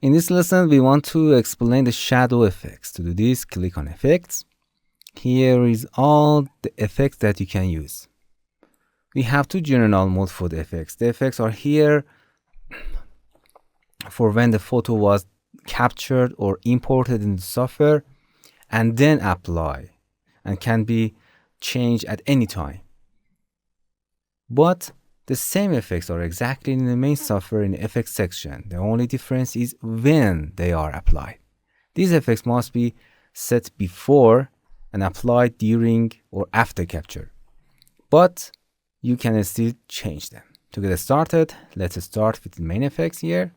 In this lesson, we want to explain the shadow effects. To do this, click on Effects. Here is all the effects that you can use. We have two general modes for the effects. The effects are here for when the photo was captured or imported in the software and then apply, and can be changed at any time. But the same effects are exactly in the main software in the effects section. The only difference is when they are applied. These effects must be set before and applied during or after capture. But you can still change them. To get started, let's start with the main effects here.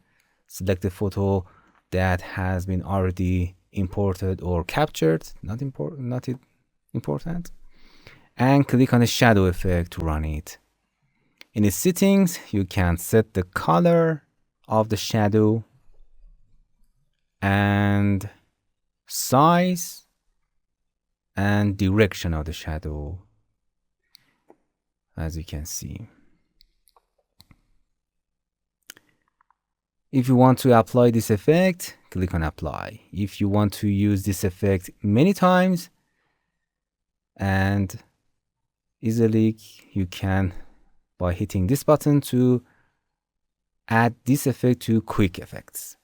Select the photo that has been already imported or captured, not important, and click on the shadow effect to run it. In the settings, you can set the color of the shadow and size and direction of the shadow, as you can see. If you want to apply this effect, click on Apply. If you want to use this effect many times and easily, you can by hitting this button to add this effect to Quick Effects.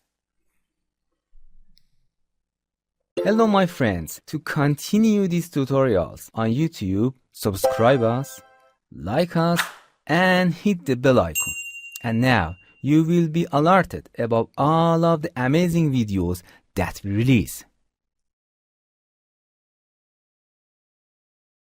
Hello my friends, to continue these tutorials on YouTube, subscribe us, like us, and hit the bell icon. And now you will be alerted about all of the amazing videos that we release.